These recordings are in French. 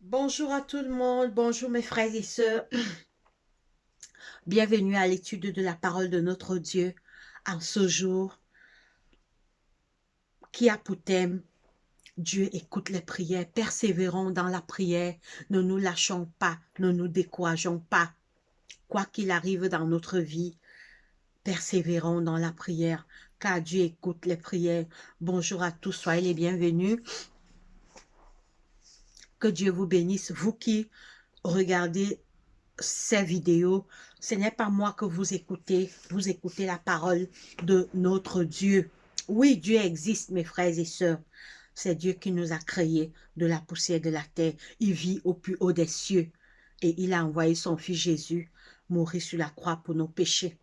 Bonjour à tout le monde, bonjour mes frères et sœurs. Bienvenue à l'étude de la parole de notre Dieu en ce jour qui a pour thème Dieu écoute les prières. Persévérons dans la prière, ne nous lâchons pas, ne nous décourageons pas. Quoi qu'il arrive dans notre vie, persévérons dans la prière, car Dieu écoute les prières. Bonjour à tous, soyez les bienvenus. Que Dieu vous bénisse, vous qui regardez ces vidéos. Ce n'est pas moi que vous écoutez la parole de notre Dieu. Oui, Dieu existe, mes frères et sœurs. C'est Dieu qui nous a créés de la poussière de la terre. Il vit au plus haut des cieux et il a envoyé son fils Jésus mourir sur la croix pour nos péchés.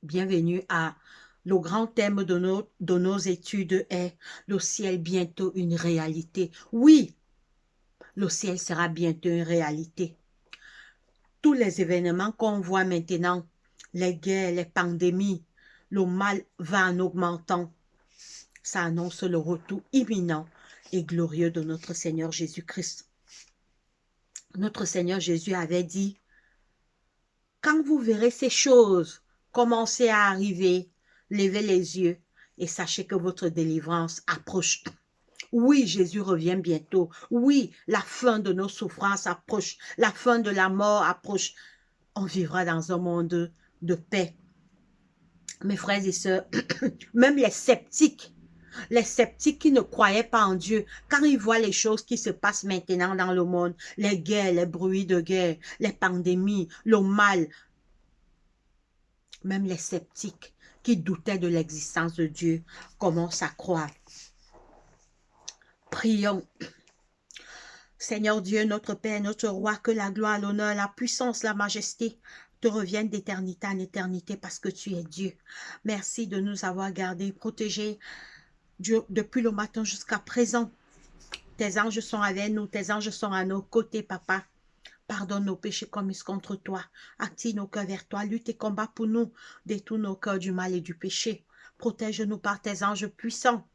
Bienvenue à le grand thème de nos études est le ciel bientôt une réalité. Oui, le ciel sera bientôt une réalité. Tous les événements qu'on voit maintenant, les guerres, les pandémies, le mal va en augmentant. Ça annonce le retour imminent et glorieux de notre Seigneur Jésus-Christ. Notre Seigneur Jésus avait dit, quand vous verrez ces choses commencer à arriver, levez les yeux et sachez que votre délivrance approche. Oui, Jésus revient bientôt. Oui, la fin de nos souffrances approche. La fin de la mort approche. On vivra dans un monde de paix. Mes frères et sœurs, même les sceptiques qui ne croyaient pas en Dieu, quand ils voient les choses qui se passent maintenant dans le monde, les guerres, les bruits de guerre, les pandémies, le mal, même les sceptiques qui doutaient de l'existence de Dieu commencent à croire. Prions. Seigneur Dieu, notre Père, notre Roi, que la gloire, l'honneur, la puissance, la majesté te reviennent d'éternité en éternité parce que tu es Dieu. Merci de nous avoir gardés, protégés depuis le matin jusqu'à présent. Tes anges sont avec nous, tes anges sont à nos côtés, Papa. Pardonne nos péchés commis contre toi. Active nos cœurs vers toi. Lutte et combat pour nous. Détourne nos cœurs du mal et du péché. Protège-nous par tes anges puissants.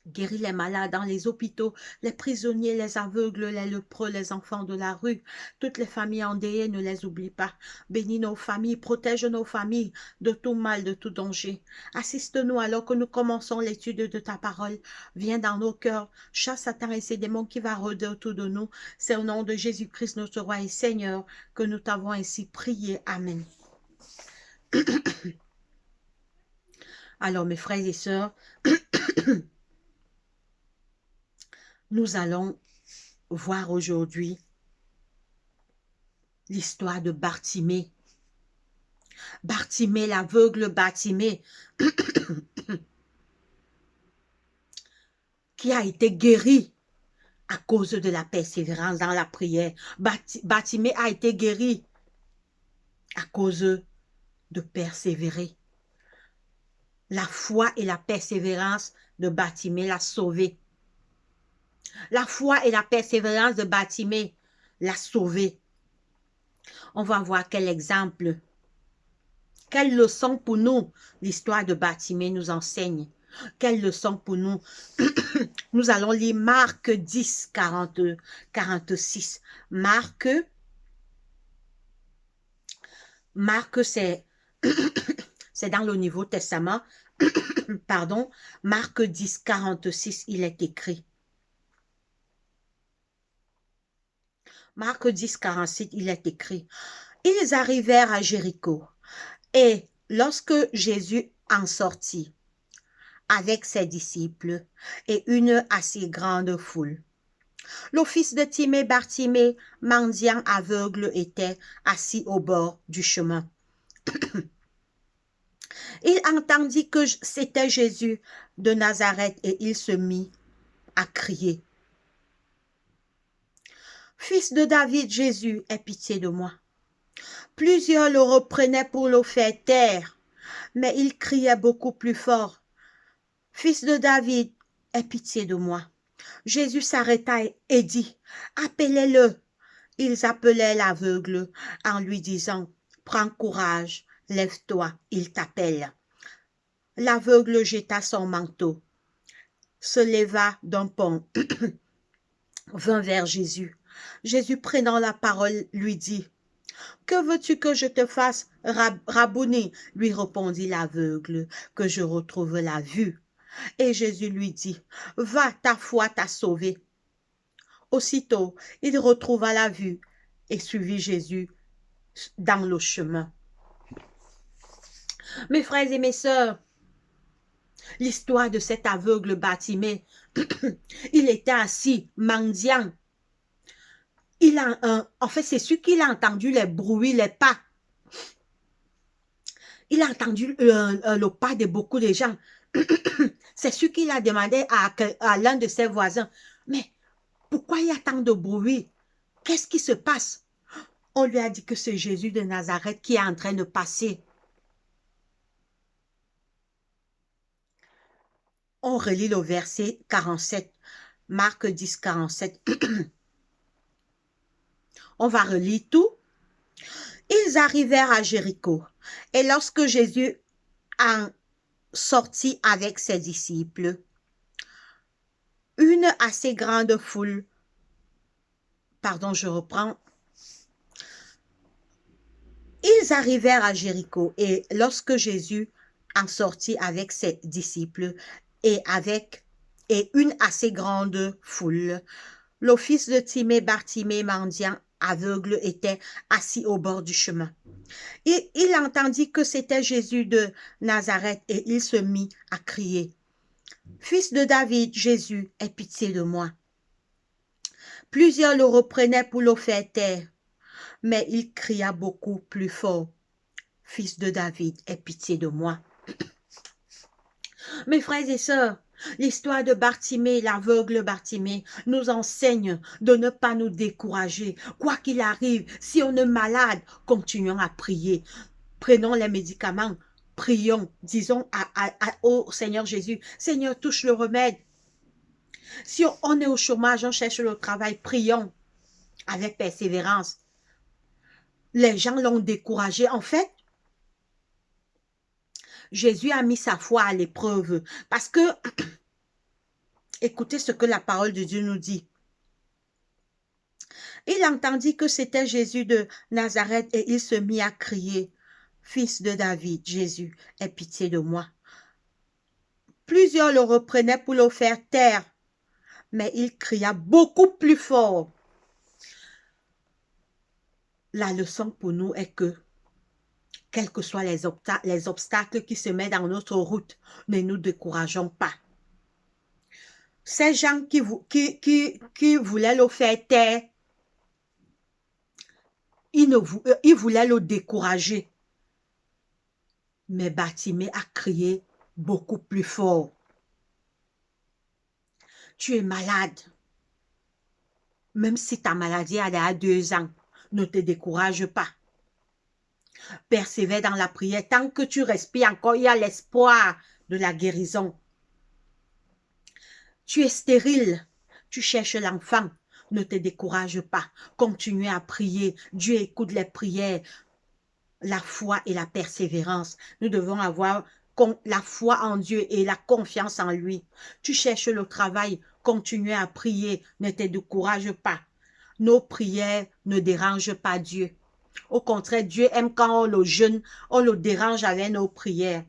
Guéris les malades dans les hôpitaux, les prisonniers, les aveugles, les lépreux, les enfants de la rue. Toutes les familles endeuillées, ne les oublie pas. Bénis nos familles, protège nos familles de tout mal, de tout danger. Assiste-nous alors que nous commençons l'étude de ta parole. Viens dans nos cœurs, chasse Satan et ses démons qui va rôder autour de nous. C'est au nom de Jésus-Christ, notre Roi et Seigneur, que nous t'avons ainsi prié. Amen. Alors, mes frères et sœurs, nous allons voir aujourd'hui l'histoire de Bartimée. Bartimée, l'aveugle Bartimée, qui a été guéri à cause de la persévérance dans la prière. Bartimée a été guéri à cause de persévérer. La foi et la persévérance de Bartimée l'a sauvé. La foi et la persévérance de Bartimée l'a sauvé. On va voir quel exemple, quelle leçon pour nous l'histoire de Bartimée nous enseigne. Quelle leçon pour nous. Nous allons lire Marc 10, 46. Marc, c'est dans le Nouveau Testament. Pardon. Marc 10, 46, il est écrit. Marc 10, 46, il est écrit. Ils arrivèrent à Jéricho. Et lorsque Jésus en sortit, avec ses disciples et une assez grande foule, le fils de Timée, Bartimée, mendiant aveugle, était assis au bord du chemin. Il entendit que c'était Jésus de Nazareth et il se mit à crier. Fils de David, Jésus, aie pitié de moi. Plusieurs le reprenaient pour le faire taire, mais il criait beaucoup plus fort. Fils de David, aie pitié de moi. Jésus s'arrêta et dit, appelez-le. Ils appelaient l'aveugle en lui disant, prends courage, lève-toi, il t'appelle. L'aveugle jeta son manteau, se leva d'un bond vint vers Jésus. Jésus, prenant la parole, lui dit, « Que veux-tu que je te fasse, Rabouni ?» lui répondit l'aveugle, « Que je retrouve la vue. » Et Jésus lui dit, « Va, ta foi t'a sauvé. » Aussitôt, il retrouva la vue et suivit Jésus dans le chemin. Mes frères et mes sœurs, l'histoire de cet aveugle Bartimée, il était assis, mendiant. En fait, c'est sûr qu'il a entendu les bruits, les pas. Il a entendu le pas de beaucoup de gens. C'est sûr qu'il a demandé à l'un de ses voisins, mais pourquoi il y a tant de bruit? Qu'est-ce qui se passe? On lui a dit que c'est Jésus de Nazareth qui est en train de passer. On relit le verset 47, Marc 10, 47. On va relire tout. Ils arrivèrent à Jéricho. Et lorsque Jésus en sortit avec ses disciples, une assez grande foule, pardon, je reprends. Ils arrivèrent à Jéricho et lorsque Jésus en sortit avec ses disciples et une assez grande foule, le fils de Timée, Bartimée, mendiant, aveugle, était assis au bord du chemin. Et il entendit que c'était Jésus de Nazareth et il se mit à crier, « Fils de David, Jésus, aie pitié de moi. » Plusieurs le reprenaient pour le faire taire, mais il cria beaucoup plus fort, « Fils de David, aie pitié de moi. » Mes frères et sœurs, l'histoire de Bartimée, l'aveugle Bartimée, nous enseigne de ne pas nous décourager. Quoi qu'il arrive, si on est malade, continuons à prier. Prenons les médicaments, prions, disons au Seigneur Jésus, « Seigneur, touche le remède. » Si on est au chômage, on cherche le travail, prions avec persévérance. Les gens l'ont découragé. En fait, Jésus a mis sa foi à l'épreuve parce que, écoutez ce que la parole de Dieu nous dit. Il entendit que c'était Jésus de Nazareth et il se mit à crier, « Fils de David, Jésus, aie pitié de moi. » Plusieurs le reprenaient pour le faire taire, mais il cria beaucoup plus fort. La leçon pour nous est que, quels que soient les obstacles qui se mettent dans notre route, ne nous décourageons pas. Ces gens qui voulaient le faire taire, ils voulaient le décourager. Mais Bartimée a crié beaucoup plus fort. Tu es malade. Même si ta maladie a 2 ans, ne te décourage pas. Persévère dans la prière. Tant que tu respires encore, il y a l'espoir de la guérison. Tu es stérile. Tu cherches l'enfant. Ne te décourage pas. Continue à prier. Dieu écoute les prières. La foi et la persévérance. Nous devons avoir la foi en Dieu et la confiance en lui. Tu cherches le travail. Continue à prier. Ne te décourage pas. Nos prières ne dérangent pas Dieu. Au contraire, Dieu aime quand on le jeûne, on le dérange avec nos prières.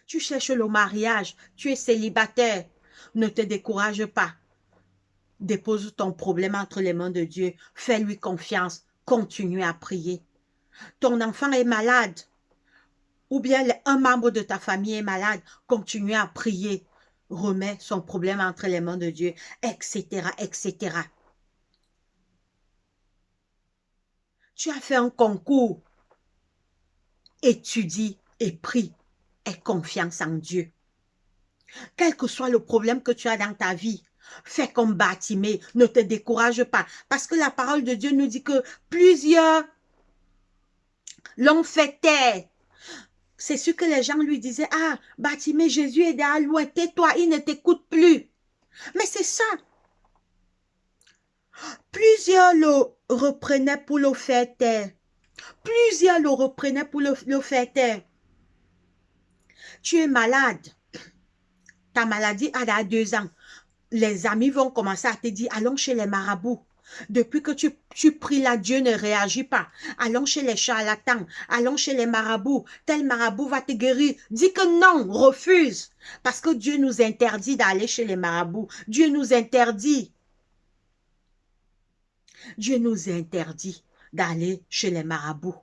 Tu cherches le mariage, tu es célibataire, ne te décourage pas. Dépose ton problème entre les mains de Dieu, fais-lui confiance, continue à prier. Ton enfant est malade, ou bien un membre de ta famille est malade, continue à prier. Remets son problème entre les mains de Dieu, etc., etc. Tu as fait un concours, étudie et prie, aie confiance en Dieu. Quel que soit le problème que tu as dans ta vie, fais comme Bartimée, ne te décourage pas. Parce que la parole de Dieu nous dit que plusieurs l'ont fait taire. C'est sûr que les gens lui disaient, « Ah, Bartimée, Jésus est derrière loin, tais-toi, il ne t'écoute plus. » Mais c'est ça. Plusieurs le reprenaient pour le faire taire. Plusieurs le reprenaient pour le faire taire. Tu es malade. ta maladie a 2 ans. Les amis vont commencer à te dire, allons chez les marabouts. Depuis que tu pries là, Dieu ne réagit pas. Allons chez les charlatans, allons chez les marabouts. Tel marabout va te guérir. Dis que non, refuse. Parce que Dieu nous interdit d'aller chez les marabouts. Dieu nous interdit. Dieu nous interdit d'aller chez les marabouts.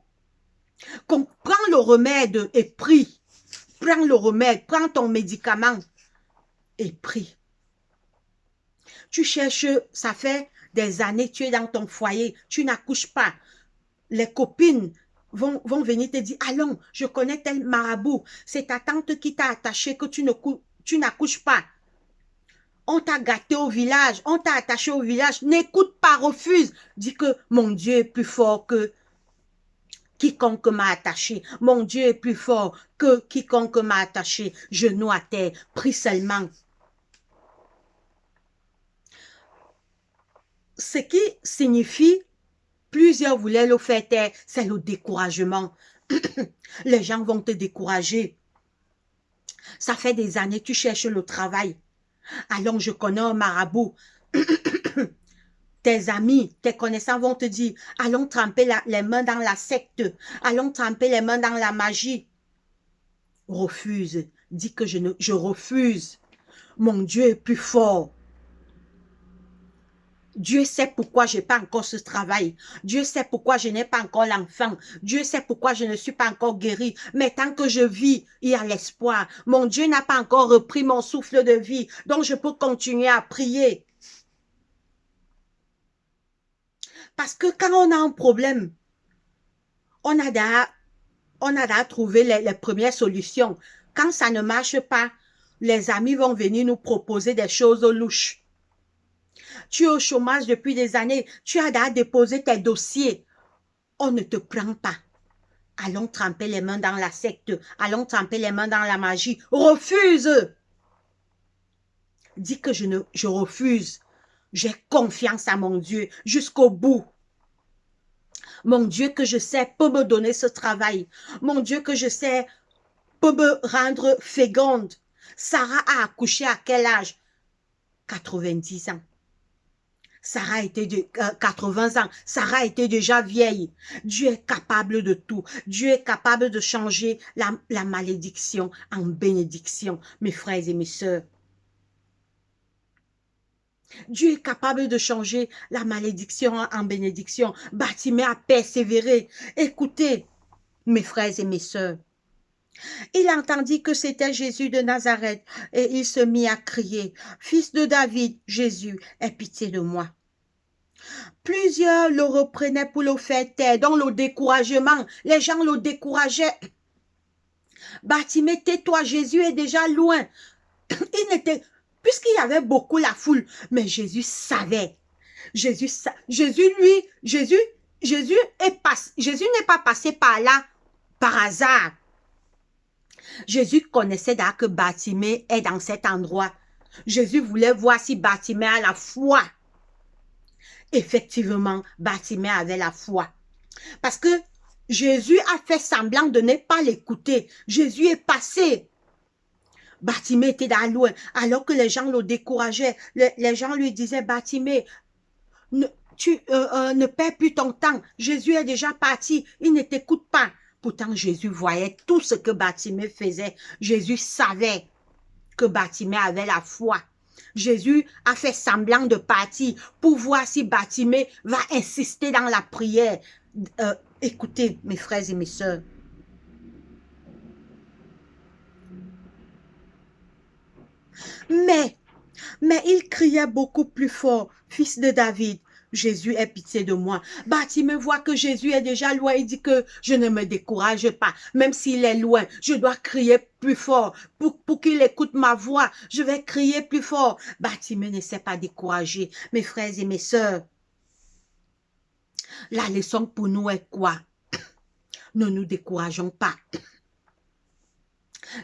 Qu'on prend le remède et prie. Prends le remède, prends ton médicament et prie. Tu cherches, ça fait des années, tu es dans ton foyer, tu n'accouches pas. Les copines vont venir te dire, allons, je connais tel marabout, c'est ta tante qui t'a attaché que tu n'accouches pas. On t'a gâté au village, on t'a attaché au village, n'écoute pas, refuse. Dis que mon Dieu est plus fort que quiconque m'a attaché. Mon Dieu est plus fort que quiconque m'a attaché. Genou à terre, prie seulement. Ce qui signifie, plusieurs voulaient le faire taire, c'est le découragement. Les gens vont te décourager. Ça fait des années, tu cherches le travail. Allons, je connais un marabout. Tes amis, tes connaissants vont te dire, allons tremper les mains dans la secte. Allons tremper les mains dans la magie. Refuse. Dis que je refuse. Mon Dieu est plus fort. Dieu sait pourquoi je n'ai pas encore ce travail. Dieu sait pourquoi je n'ai pas encore l'enfant. Dieu sait pourquoi je ne suis pas encore guérie. Mais tant que je vis, il y a l'espoir. Mon Dieu n'a pas encore repris mon souffle de vie. Donc je peux continuer à prier. Parce que quand on a un problème, on a déjà trouvé les premières solutions. Quand ça ne marche pas, les amis vont venir nous proposer des choses louches. Tu es au chômage depuis des années, tu as déjà déposé tes dossiers. On ne te prend pas. Allons tremper les mains dans la secte, allons tremper les mains dans la magie. Refuse. Dis que je refuse. J'ai confiance à mon Dieu jusqu'au bout. Mon Dieu que je sais peut me donner ce travail. Mon Dieu que je sais peut me rendre féconde. Sarah a accouché à quel âge? 90 ans. Sarah était de 80 ans. Sarah était déjà vieille. Dieu est capable de tout. Dieu est capable de changer la malédiction en bénédiction, mes frères et mes sœurs. Dieu est capable de changer la malédiction en bénédiction. Bartimée a persévéré. Écoutez, mes frères et mes sœurs. Il entendit que c'était Jésus de Nazareth et il se mit à crier, « Fils de David, Jésus, aie pitié de moi. » Plusieurs le reprenaient pour le faire taire, dans le découragement. Les gens le décourageaient. « Bartimée, tais-toi, Jésus est déjà loin. » Puisqu'il y avait beaucoup la foule, mais Jésus savait. Jésus n'est pas passé par là par hasard. Jésus connaissait déjà que Bartimée est dans cet endroit. Jésus voulait voir si Bartimée a la foi. Effectivement, Bartimée avait la foi. Parce que Jésus a fait semblant de ne pas l'écouter. Jésus est passé. Bartimée était dans loin, alors que les gens le décourageaient. Les gens lui disaient, Bartimée, ne perds plus ton temps. Jésus est déjà parti, il ne t'écoute pas. Pourtant, Jésus voyait tout ce que Bartimée faisait. Jésus savait que Bartimée avait la foi. Jésus a fait semblant de partir pour voir si Bartimée va insister dans la prière. Écoutez, mes frères et mes sœurs. Mais il criait beaucoup plus fort, « Fils de David, Jésus, aie pitié de moi. » Bartimée voit que Jésus est déjà loin. Il dit que je ne me décourage pas. Même s'il est loin, je dois crier plus fort pour qu'il écoute ma voix. Je vais crier plus fort. Bartimée ne s'est pas découragé. Mes frères et mes sœurs, la leçon pour nous est quoi? Ne nous décourageons pas.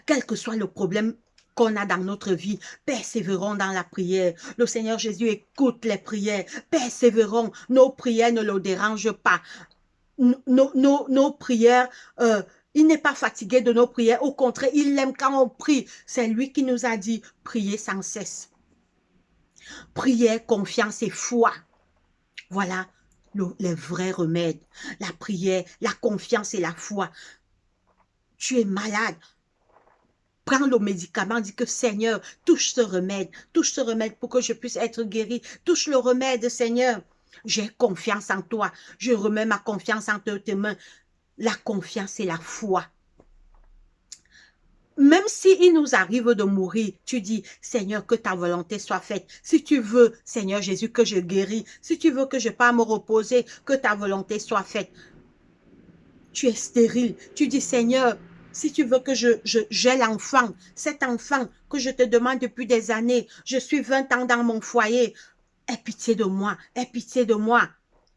Quel que soit le problème qu'on a dans notre vie, persévérons dans la prière. Le Seigneur Jésus écoute les prières. Persévérons. Nos prières ne le dérangent pas. Nos prières, Il n'est pas fatigué de nos prières. Au contraire, il aime quand on prie. C'est lui qui nous a dit, priez sans cesse. Prière, confiance et foi. Voilà les vrais remèdes. La prière, la confiance et la foi. Tu es malade. Prends le médicament, dis que Seigneur, touche ce remède pour que je puisse être guéri. Touche le remède, Seigneur. J'ai confiance en toi. Je remets ma confiance entre tes mains. La confiance et la foi. Même s'il nous arrive de mourir, tu dis, Seigneur, que ta volonté soit faite. Si tu veux, Seigneur Jésus, que je guéris. Si tu veux que je parte me reposer, que ta volonté soit faite. Tu es stérile. Tu dis, Seigneur, si tu veux que j'ai l'enfant, cet enfant que je te demande depuis des années, je suis 20 ans dans mon foyer, aie pitié de moi, aie pitié de moi.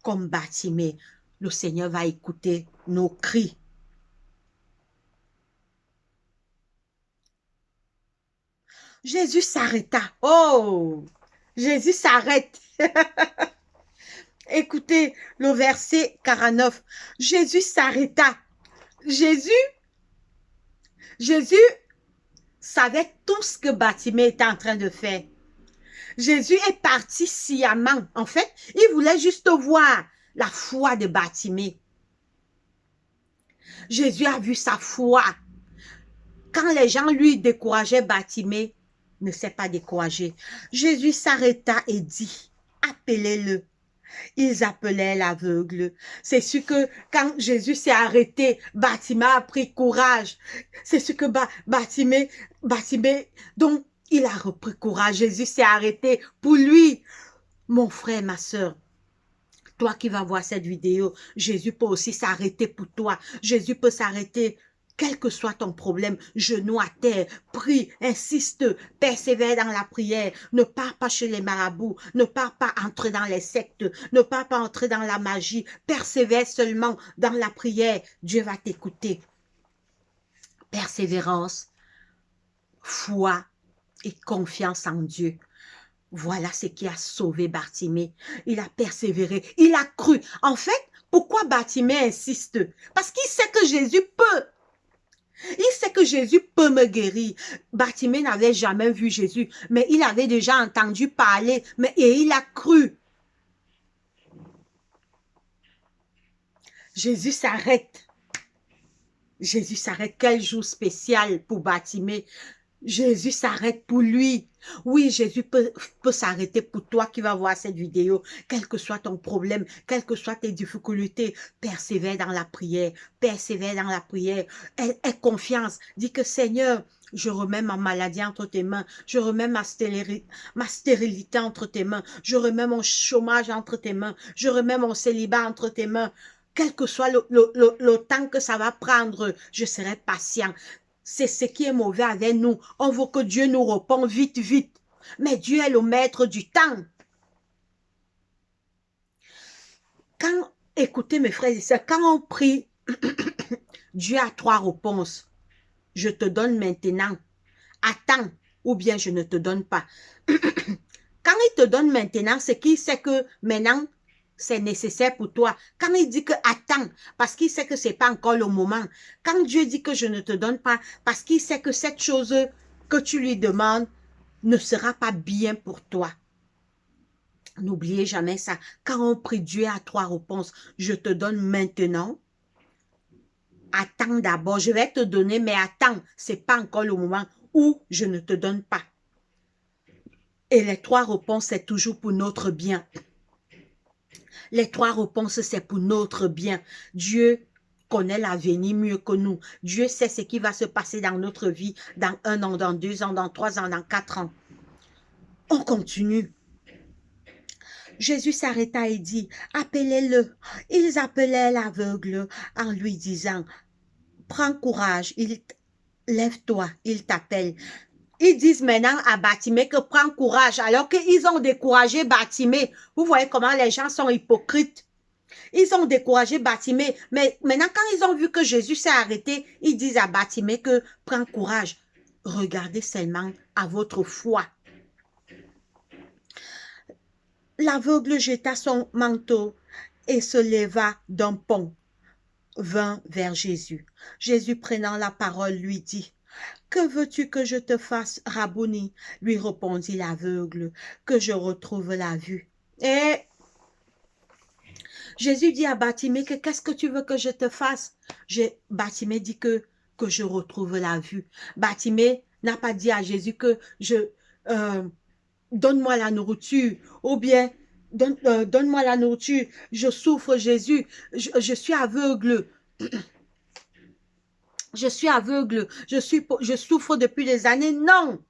Comme Bartimée, le Seigneur va écouter nos cris. Jésus s'arrêta. Oh, Jésus s'arrête. Écoutez le verset 49. Jésus s'arrêta. Jésus savait tout ce que Bartimée était en train de faire. Jésus est parti sciemment. En fait, il voulait juste voir la foi de Bartimée. Jésus a vu sa foi. Quand les gens lui décourageaient, Bartimée ne s'est pas découragé. Jésus s'arrêta et dit, appelez-le. Ils appelaient l'aveugle. C'est sûr que quand Jésus s'est arrêté, Bartimée a pris courage. C'est sûr que Bartimée, donc il a repris courage. Jésus s'est arrêté pour lui. Mon frère, ma soeur, toi qui vas voir cette vidéo, Jésus peut aussi s'arrêter pour toi. Jésus peut s'arrêter. Quel que soit ton problème, genou à terre, prie, insiste, persévère dans la prière, ne pars pas chez les marabouts, ne pars pas entrer dans les sectes, ne pars pas entrer dans la magie, persévère seulement dans la prière, Dieu va t'écouter. Persévérance, foi et confiance en Dieu. Voilà ce qui a sauvé Bartimée. Il a persévéré, il a cru. En fait, pourquoi Bartimée insiste? Parce qu'il sait que Jésus peut. Il sait que Jésus peut me guérir. Bartimée n'avait jamais vu Jésus, mais il avait déjà entendu parler, et il a cru. Jésus s'arrête. Jésus s'arrête. Quel jour spécial pour Bartimée. Jésus s'arrête pour lui. Oui, Jésus peut s'arrêter pour toi qui vas voir cette vidéo. Quel que soit ton problème, quelles que soient tes difficultés, persévère dans la prière. Persévère dans la prière. Aie confiance. Dis que Seigneur, je remets ma maladie entre tes mains. Je remets ma stérilité entre tes mains. Je remets mon chômage entre tes mains. Je remets mon célibat entre tes mains. Quel que soit le temps que ça va prendre, je serai patient. C'est ce qui est mauvais avec nous. On veut que Dieu nous réponde vite, vite. Mais Dieu est le maître du temps. Écoutez mes frères et sœurs, quand on prie, Dieu a 3 réponses. Je te donne maintenant. Attends, ou bien je ne te donne pas. Quand il te donne maintenant, c'est qu'il sait que maintenant, c'est nécessaire pour toi. Quand il dit que attends, parce qu'il sait que ce n'est pas encore le moment. Quand Dieu dit que je ne te donne pas, parce qu'il sait que cette chose que tu lui demandes ne sera pas bien pour toi. N'oubliez jamais ça. Quand on prie, Dieu a 3 réponses. Je te donne maintenant. Attends d'abord. Je vais te donner, mais attends. Ce n'est pas encore le moment où je ne te donne pas. Et les 3 réponses, c'est toujours pour notre bien. Les 3 réponses, c'est pour notre bien. Dieu connaît l'avenir mieux que nous. Dieu sait ce qui va se passer dans notre vie dans 1 an, dans 2 ans, dans 3 ans, dans 4 ans. On continue. Jésus s'arrêta et dit, appelez-le. Ils appelaient l'aveugle en lui disant, prends courage, lève-toi, il t'appelle. Ils disent maintenant à Bartimée que prends courage, alors qu'ils ont découragé Bartimée. Vous voyez comment les gens sont hypocrites. Ils ont découragé Bartimée, mais maintenant quand ils ont vu que Jésus s'est arrêté, ils disent à Bartimée que prends courage. Regardez seulement à votre foi. L'aveugle jeta son manteau et se leva d'un bond. vint vers Jésus. Jésus prenant la parole lui dit, « Que veux-tu que je te fasse, Rabouni ?» lui répondit l'aveugle, « Que je retrouve la vue. » Et Jésus dit à Bartimée que qu'est-ce que tu veux que je te fasse? Bartimée dit que je retrouve la vue. Bartimée n'a pas dit à Jésus que donne-moi la nourriture ou bien donne-moi la nourriture, je souffre Jésus, je suis aveugle. Je suis aveugle, je souffre depuis des années. Non!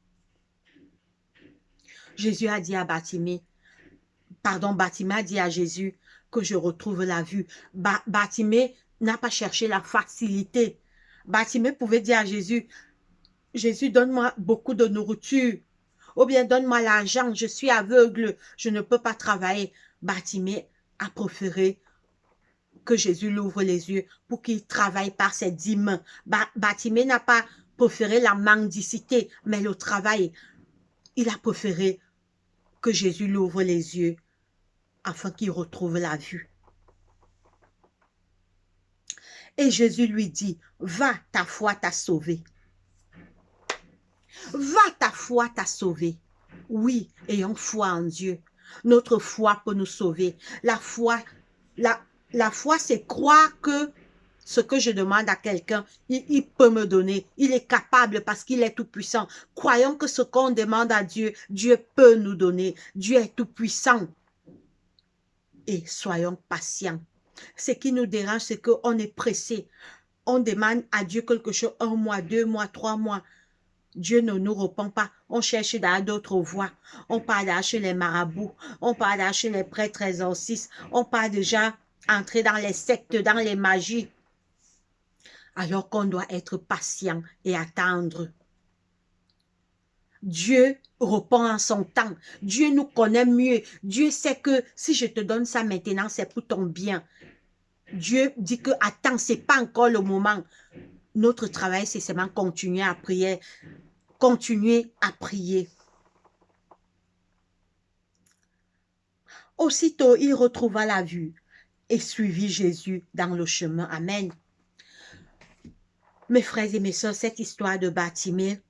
Jésus a dit à Bartimée, Bartimée a dit à Jésus que je retrouve la vue. Bartimée n'a pas cherché la facilité. Bartimée pouvait dire à Jésus, Jésus, donne-moi beaucoup de nourriture. Ou bien donne-moi l'argent, je suis aveugle, je ne peux pas travailler. Bartimée a préféré que Jésus l'ouvre les yeux pour qu'il travaille par ses 10 mains. Bartimée n'a pas préféré la mendicité, mais le travail. Il a préféré que Jésus l'ouvre les yeux afin qu'il retrouve la vue. Et Jésus lui dit, va, ta foi t'a sauvé. Va, ta foi t'a sauvé. Oui, ayons foi en Dieu. Notre foi peut nous sauver. La foi, c'est croire que ce que je demande à quelqu'un, il peut me donner. Il est capable parce qu'il est tout-puissant. Croyons que ce qu'on demande à Dieu, Dieu peut nous donner. Dieu est tout-puissant. Et soyons patients. Ce qui nous dérange, c'est qu'on est pressé. On demande à Dieu quelque chose 1 mois, 2 mois, 3 mois. Dieu ne nous répond pas. On cherche dans d'autres voies. On part chez les marabouts. On part chez les prêtres exorcistes. On part déjà entrer dans les sectes, dans les magies. Alors qu'on doit être patient et attendre. Dieu répond en son temps. Dieu nous connaît mieux. Dieu sait que si je te donne ça maintenant, c'est pour ton bien. Dieu dit que attends, c'est pas encore le moment. Notre travail, c'est seulement continuer à prier. Continuer à prier. Aussitôt, il retrouva la vue et suivit Jésus dans le chemin. Amen. Mes frères et mes sœurs, cette histoire de Bartimée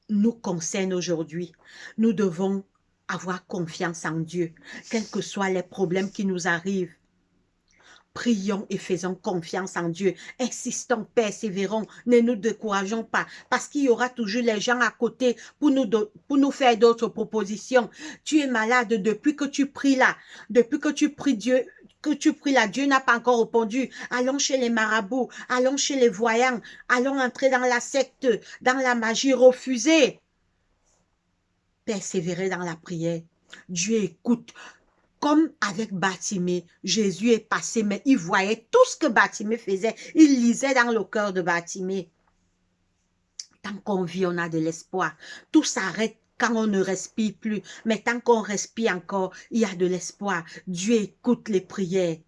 nous concerne aujourd'hui. Nous devons avoir confiance en Dieu, quels que soient les problèmes qui nous arrivent. Prions et faisons confiance en Dieu. Insistons, persévérons, ne nous décourageons pas, parce qu'il y aura toujours les gens à côté pour nous faire d'autres propositions. Tu es malade depuis que tu pries là, depuis que tu pries Dieu, Dieu n'a pas encore répondu. Allons chez les marabouts, allons chez les voyants, allons entrer dans la secte, dans la magie, refusée. Persévérer dans la prière. Dieu écoute. Comme avec Bartimée, Jésus est passé, mais il voyait tout ce que Bartimée faisait. Il lisait dans le cœur de Bartimée. Tant qu'on vit, on a de l'espoir. Tout s'arrête quand on ne respire plus. Mais tant qu'on respire encore, il y a de l'espoir. Dieu écoute les prières.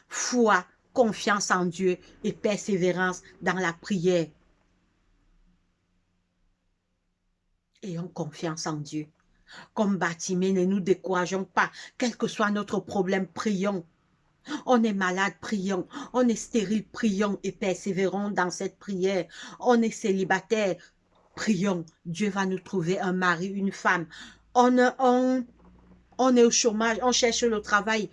Foi, confiance en Dieu et persévérance dans la prière. Ayons confiance en Dieu. Comme Bartimée, ne nous décourageons pas. Quel que soit notre problème, prions. On est malade, prions. On est stérile, prions et persévérons dans cette prière. On est célibataire, prions. Dieu va nous trouver un mari, une femme. On est au chômage, on cherche le travail.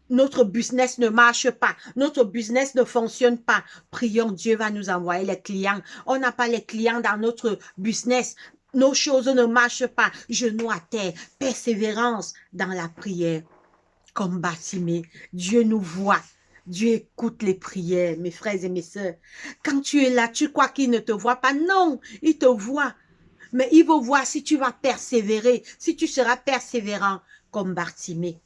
Notre business ne marche pas. Notre business ne fonctionne pas. Prions, Dieu va nous envoyer les clients. On n'a pas les clients dans notre business. Nos choses ne marchent pas. Genoux à terre, persévérance dans la prière. Comme Bartimée, Dieu nous voit. Dieu écoute les prières, mes frères et mes sœurs. Quand tu es là, tu crois qu'il ne te voit pas? Non, il te voit. Mais il veut voir si tu vas persévérer, si tu seras persévérant comme Bartimée.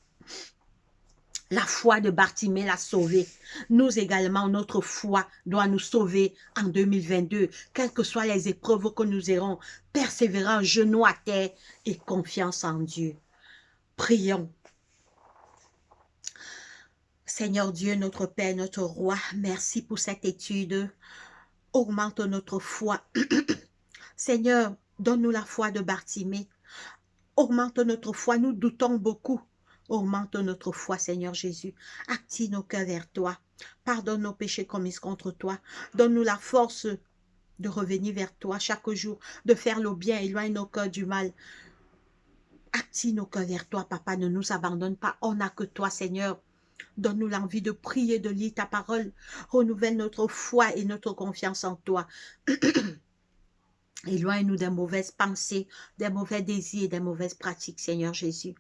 La foi de Bartimée l'a sauvé. Nous également, notre foi doit nous sauver en 2022. Quelles que soient les épreuves que nous aurons, persévérant, genoux à terre et confiance en Dieu. Prions. Seigneur Dieu, notre Père, notre Roi, merci pour cette étude. Augmente notre foi. Seigneur, donne-nous la foi de Bartimée. Augmente notre foi, nous doutons beaucoup. Augmente notre foi, Seigneur Jésus. Active nos cœurs vers toi. Pardonne nos péchés commis contre toi. Donne-nous la force de revenir vers toi chaque jour, de faire le bien, éloigne nos cœurs du mal. Active nos cœurs vers toi, Papa, ne nous abandonne pas. On n'a que toi, Seigneur. Donne-nous l'envie de prier, de lire ta parole. Renouvelle notre foi et notre confiance en toi. Éloigne-nous des mauvaises pensées, des mauvais désirs, des mauvaises pratiques, Seigneur Jésus.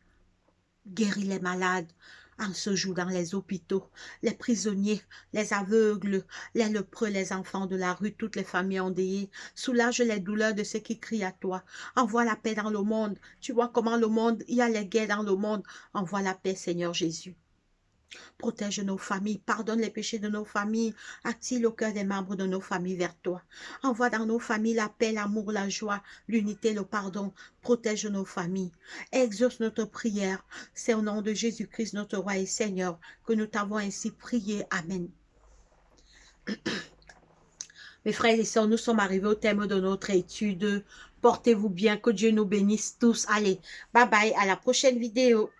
Guéris les malades en ce jour dans les hôpitaux, les prisonniers, les aveugles, les lépreux, les enfants de la rue, toutes les familles endeuillées. Soulage les douleurs de ceux qui crient à toi. Envoie la paix dans le monde. Tu vois comment le monde, il y a les guerres dans le monde. Envoie la paix, Seigneur Jésus. Protège nos familles, pardonne les péchés de nos familles, attire le cœur des membres de nos familles vers toi. Envoie dans nos familles la paix, l'amour, la joie, l'unité, le pardon. Protège nos familles. Exauce notre prière. C'est au nom de Jésus-Christ, notre roi et Seigneur, que nous t'avons ainsi prié. Amen. Mes frères et sœurs, nous sommes arrivés au thème de notre étude. Portez-vous bien, que Dieu nous bénisse tous. Allez, bye bye, à la prochaine vidéo.